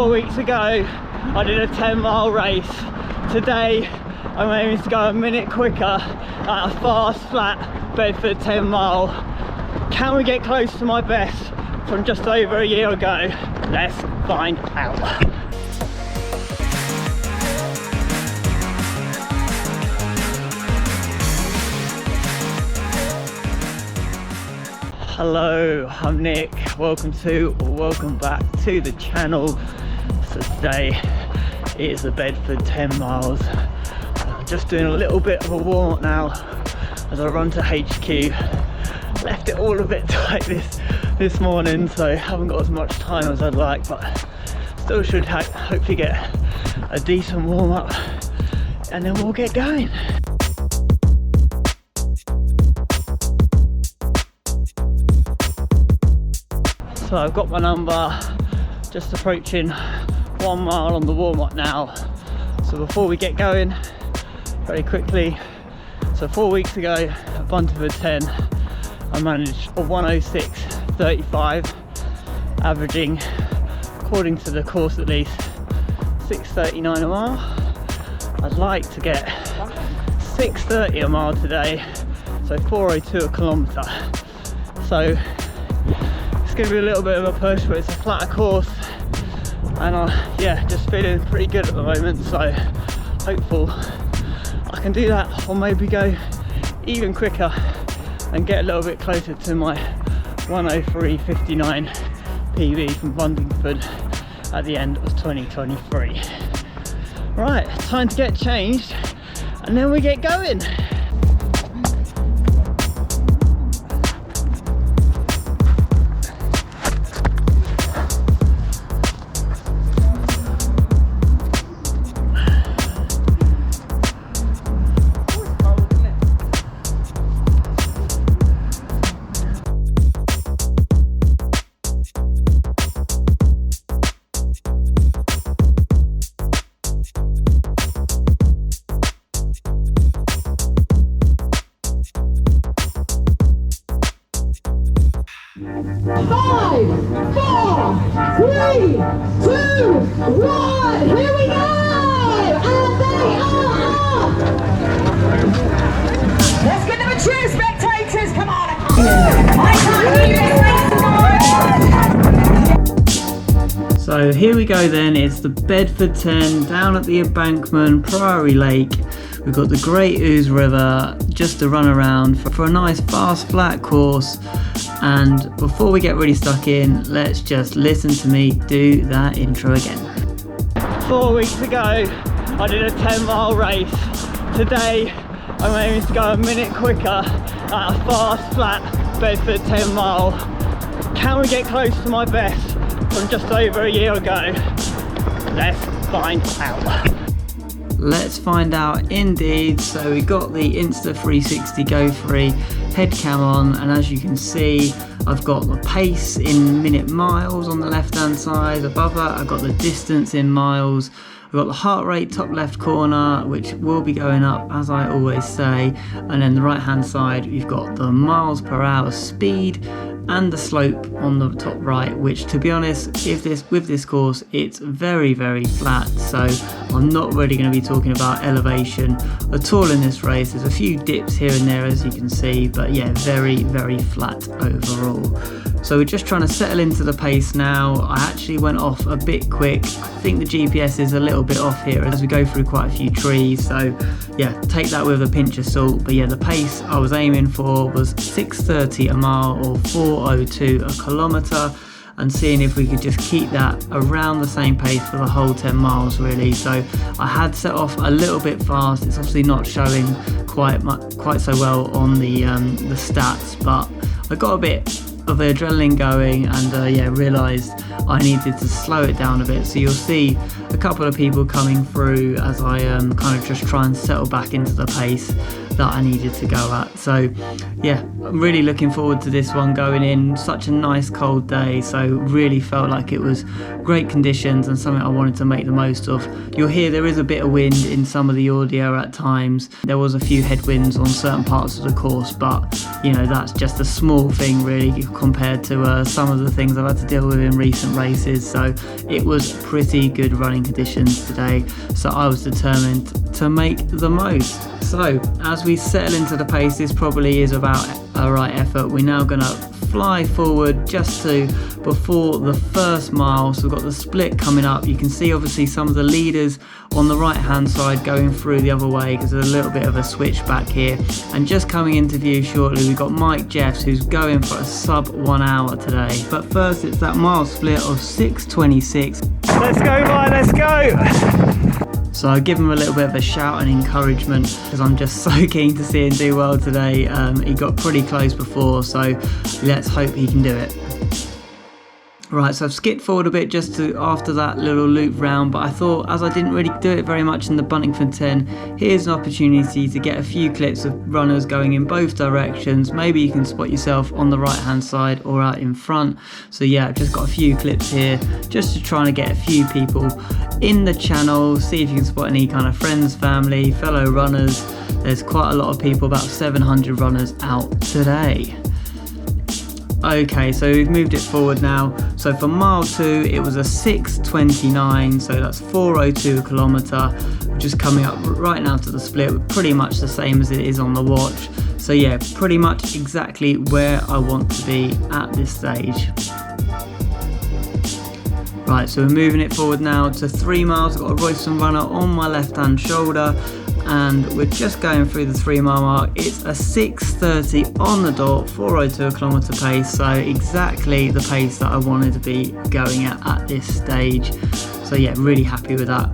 4 weeks ago I did a 10-mile race. Today I'm aiming to go a minute quicker at a fast, flat Bedford 10-mile. Can we get close to my best from just over a year ago? Let's find out. Hello, I'm Nick. Welcome back to the channel. So today it is the Bedford 10 miles. I'm just doing a little bit of a warm up now as I run to HQ. Left it all a bit tight this morning, so I haven't got as much time as I'd like, but still should hopefully get a decent warm up and then we'll get going. So I've got my number, just approaching 1 mile on the warm up now. So before we get going, very quickly, so 4 weeks ago at Buntingford 10, I managed a 106.35, averaging, according to the course at least, 6.39 a mile. I'd like to get 6.30 a mile today, so 4.02 a kilometre. So going to be a little bit of a push, but it's a flatter course, and yeah, just feeling pretty good at the moment, so hopeful I can do that, or maybe go even quicker and get a little bit closer to my 103.59 PB from Buntingford at the end of 2023. Right, time to get changed and then we get going. So here we go then, it's the Bedford 10 down at the embankment, Priory Lake. We've got the Great Ouse River just to run around for a nice fast flat course. And before we get really stuck in, let's just listen to me do that intro again. 4 weeks ago I did a 10-mile race. Today I'm aiming to go a minute quicker at a fast flat Bedford 10 mile. Can we get close to my best from just over a year ago? Let's find out. Let's find out indeed. So we got the Insta360 Go Free head cam on, and as you can see, I've got the pace in minute miles on the left hand side. Above that I've got the distance in miles. We've got the heart rate top left corner, which will be going up as I always say, and then the right hand side you've got the miles per hour speed and the slope on the top right, which to be honest, with this course it's very flat, so I'm not really going to be talking about elevation at all in this race. There's a few dips here and there as you can see, but yeah, very flat overall. So we're just trying to settle into the pace now. I actually went off a bit quick. I think the GPS is a little bit off here as we go through quite a few trees, so yeah, take that with a pinch of salt. But yeah, the pace I was aiming for was 6.30 a mile or 4.02 a kilometre, and seeing if we could just keep that around the same pace for the whole 10 miles really. So I had set off a little bit fast. It's obviously not showing quite so well on the stats, but I got a bit of the adrenaline going, and yeah, realised I needed to slow it down a bit. So you'll see a couple of people coming through as I kind of just try and settle back into the pace. that I needed to go at. So yeah, I'm really looking forward to this one going in. Such a nice cold day, so really felt like it was great conditions and something I wanted to make the most of. You'll hear there is a bit of wind in some of the audio at times. There was a few headwinds on certain parts of the course, but you know, that's just a small thing really compared to some of the things I've had to deal with in recent races. So it was pretty good running conditions today, so I was determined to make the most. So as we settle into the pace, this probably is about a right effort. We're now going to fly forward just to before the first mile. So we've got the split coming up. You can see obviously some of the leaders on the right hand side going through the other way because there's a little bit of a switch back here. And just coming into view shortly, we've got Mike Jeffs, who's going for a sub 1 hour today. But first it's that mile split of 6:26. Let's go, Mike, let's go! So I give him a little bit of a shout and encouragement because I'm just so keen to see him do well today. He got pretty close before, so let's hope he can do it. Right, so I've skipped forward a bit just to after that little loop round, but I thought as I didn't really do it very much in the Buntingford 10, here's an opportunity to get a few clips of runners going in both directions. Maybe you can spot yourself on the right hand side or out in front. So yeah, I've just got a few clips here just to try and get a few people in the channel, see if you can spot any kind of friends, family, fellow runners. There's quite a lot of people, about 700 runners out today. Okay, so we've moved it forward now. So for mile 2, it was a 6:29, so that's 4:02 a kilometre. Just coming up right now to the split, pretty much the same as it is on the watch. So yeah, pretty much exactly where I want to be at this stage. Right, so we're moving it forward now to 3 miles. I've got a Royston runner on my left-hand shoulder, and we're just going through the 3 mile mark. It's a 6:30 on the dot, 4:02 a kilometre pace, so exactly the pace that I wanted to be going at this stage. So yeah, really happy with that.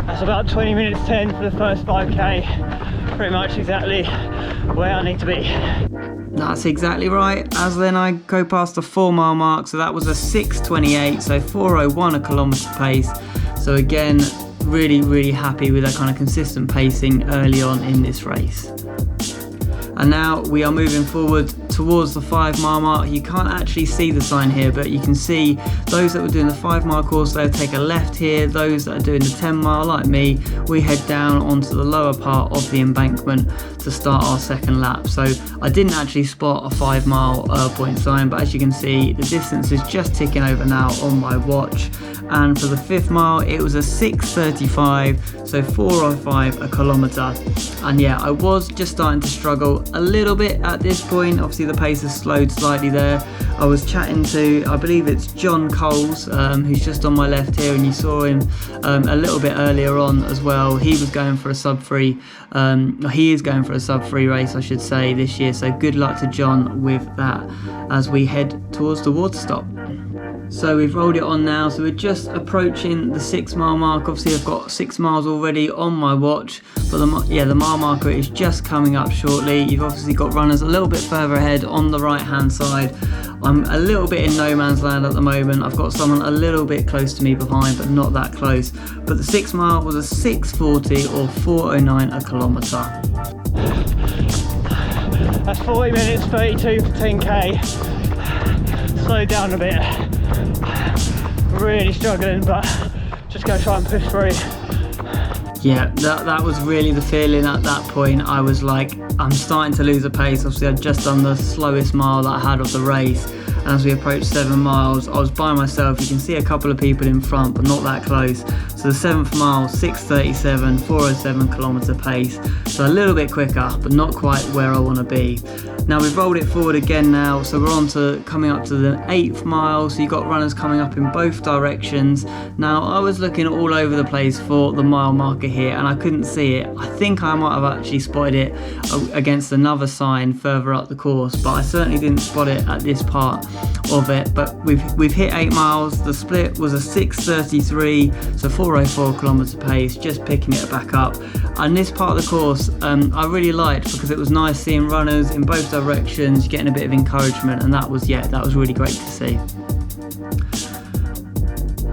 That's about 20 minutes 10 for the first 5k. Pretty much exactly where I need to be. That's exactly right. As then I go past the 4 mile mark, so that was a 6:28, so 4:01 a kilometre pace. So again, really happy with that kind of consistent pacing early on in this race. And now we are moving forward towards the 5 mile mark. You can't actually see the sign here, but you can see those that were doing the 5 mile course, they'll take a left here. Those that are doing the 10 mile, like me, we head down onto the lower part of the embankment to start our second lap. So I didn't actually spot a 5 mile point sign, but as you can see, the distance is just ticking over now on my watch. And for the 5th mile, it was a 6:35, so 4:05 a kilometre. And yeah, I was just starting to struggle a little bit at this point. Obviously the pace has slowed slightly there. I was chatting to, I believe it's John Coles, who's just on my left here, and you saw him a little bit earlier on as well. He was going for a sub 3, he is going for a sub 3 race, I should say, this year. So good luck to John with that as we head towards the water stop. So we've rolled it on now, so we're just approaching the 6 mile mark. Obviously I've got 6 miles already on my watch, but the mile marker is just coming up shortly. You've obviously got runners a little bit further ahead on the right hand side. I'm a little bit in no man's land at the moment. I've got someone a little bit close to me behind, but not that close. But the 6 mile was a 6:40 or 4:09 a kilometre. That's 40 minutes 32 for 10k. Slow down a bit. Really struggling, but just gonna try and push through. Yeah, that was really the feeling at that point. I was like, I'm starting to lose the pace. Obviously I'd just done the slowest mile that I had of the race, and as we approached 7 miles, I was by myself. You can see a couple of people in front, but not that close. So the 7th mile, 6:37, 4:07 kilometre pace. So a little bit quicker, but not quite where I want to be. Now we've rolled it forward again now, so we're on to coming up to the 8th mile. So you've got runners coming up in both directions. Now I was looking all over the place for the mile marker here, and I couldn't see it. I think I might have actually spotted it against another sign further up the course, but I certainly didn't spot it at this part of it. But we've hit 8 miles. The split was a 6:33, so 4:04 kilometre pace, just picking it back up. And this part of the course I really liked because it was nice seeing runners in both directions, getting a bit of encouragement, and that was really great to see.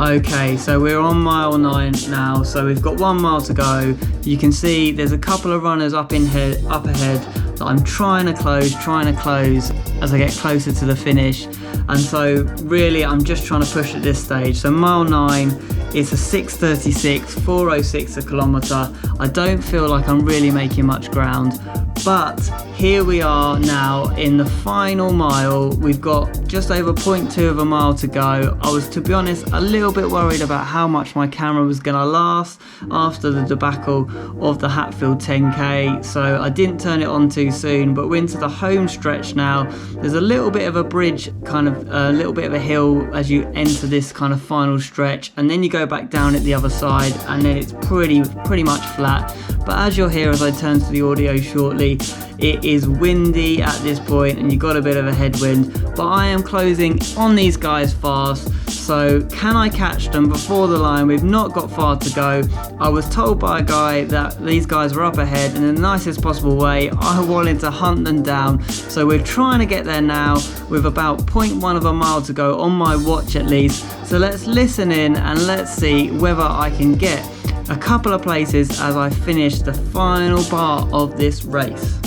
Okay, so we're on mile 9 now, so we've got 1 mile to go. You can see there's a couple of runners up ahead that I'm trying to close as I get closer to the finish. And so really I'm just trying to push at this stage. So mile 9, it's a 6:36, 4:06 a kilometre. I don't feel like I'm really making much ground, but here we are now in the final mile. We've got just over 0.2 of a mile to go. I was, to be honest, a little bit worried about how much my camera was going to last after the debacle of the Hatfield 10k, so I didn't turn it on too soon. But we're into the home stretch now. There's a little bit of a bridge, kind of a little bit of a hill as you enter this kind of final stretch, and then you go back down at the other side, and then it's pretty much flat. But as you'll hear as I turn to the audio shortly, it is windy at this point and you've got a bit of a headwind, but I am closing on these guys fast. So can I catch them before the line? We've not got far to go. I was told by a guy that these guys were up ahead, and in the nicest possible way, I wanted to hunt them down. So we're trying to get there now with about 0.1 of a mile to go on my watch at least. So let's listen in and let's see whether I can get a couple of places as I finish the final part of this race.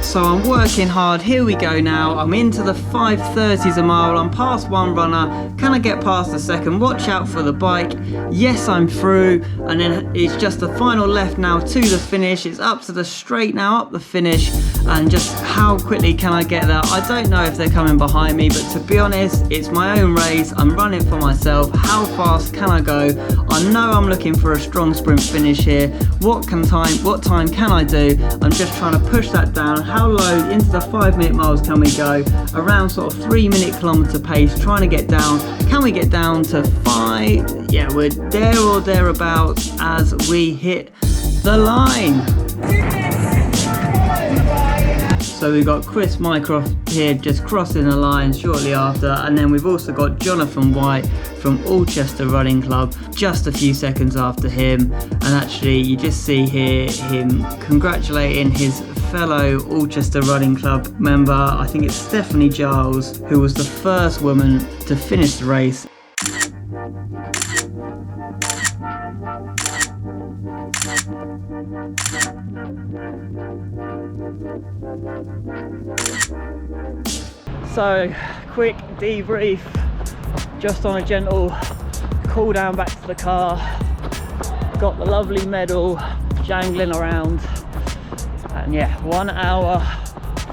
So I'm working hard, here we go now. I'm into the 5:30s a mile, I'm past one runner. Can I get past the second? Watch out for the bike. Yes, I'm through. And then it's just the final left now to the finish. It's up to the straight now, up the finish. And just how quickly can I get there? I don't know if they're coming behind me, but to be honest, it's my own race. I'm running for myself. How fast can I go? I know I'm looking for a strong sprint finish here. What time can I do? I'm just trying to push that down. How low into the 5-minute miles can we go? Around sort of 3-minute kilometre pace, trying to get down. Can we get down to 5? Yeah, we're there or thereabouts as we hit the line. So we've got Chris Mycroft here just crossing the line shortly after, and then we've also got Jonathan White from Alchester Running Club just a few seconds after him. And actually you just see here him congratulating his fellow Alchester Running Club member, I think it's Stephanie Giles, who was the first woman to finish the race. So, quick debrief, just on a gentle cool down back to the car, got the lovely medal jangling around, and yeah, 1 hour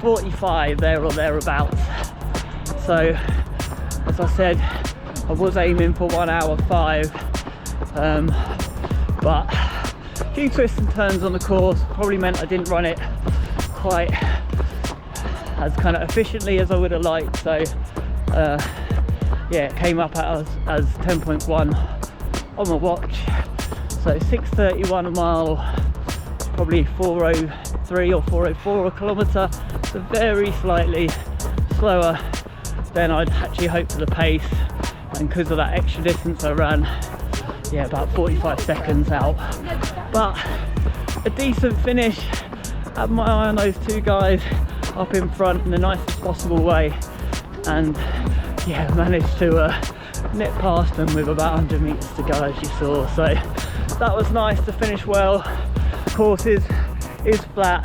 45 there or thereabouts. So, as I said, I was aiming for 1 hour 5, but a few twists and turns on the course probably meant I didn't run it quite as kind of efficiently as I would have liked. So yeah, it came up as 10.1 on my watch. So 6:31 a mile, probably 4:03 or 4:04 a kilometre. So very slightly slower than I'd actually hoped for the pace, and because of that extra distance I ran, yeah, about 45 seconds out. But a decent finish. Had my eye on those two guys up in front in the nicest possible way, and yeah, managed to nip past them with about 100 metres to go, as you saw. So that was nice to finish well. The course is flat.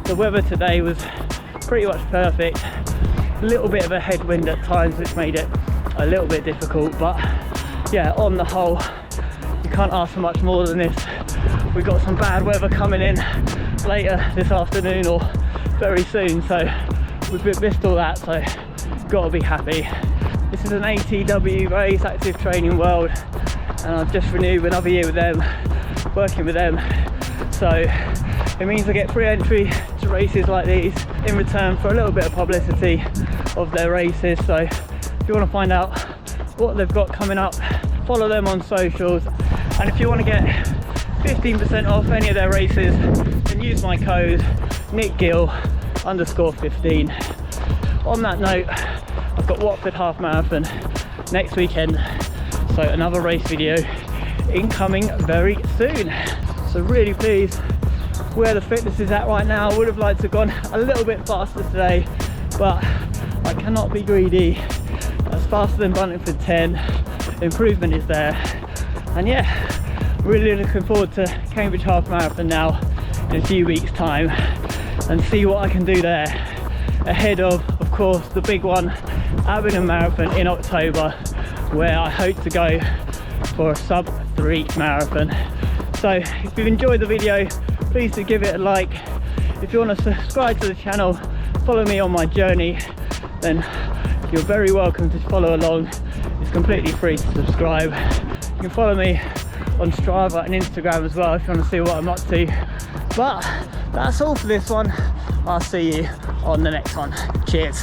The weather today was pretty much perfect. A little bit of a headwind at times, which made it a little bit difficult, but yeah, on the whole, you can't ask for much more than this. We've got some bad weather coming in later this afternoon or very soon, so we've missed all that, so gotta be happy. This is an ATW race, Active Training World, and I've just renewed another year with them, working with them. So it means I get free entry to races like these in return for a little bit of publicity of their races. So if you want to find out what they've got coming up, follow them on socials, and if you want to get 15% off any of their races, then use my code NickGill_15. On that note, I've got Watford Half Marathon next weekend, so another race video incoming very soon. So really pleased where the fitness is at right now. I would have liked to have gone a little bit faster today, but I cannot be greedy. That's faster than Buntingford 10. Improvement is there. And yeah, really looking forward to Cambridge Half Marathon now in a few weeks' time, and see what I can do there ahead of course, the big one, Alb Marathon in October, where I hope to go for a sub-3 marathon. So if you've enjoyed the video, please do give it a like. If you want to subscribe to the channel, follow me on my journey, then you're very welcome to follow along. It's completely free to subscribe. You can follow me on Strava and Instagram as well if you want to see what I'm up to. But that's all for this one. I'll see you on the next one. Cheers.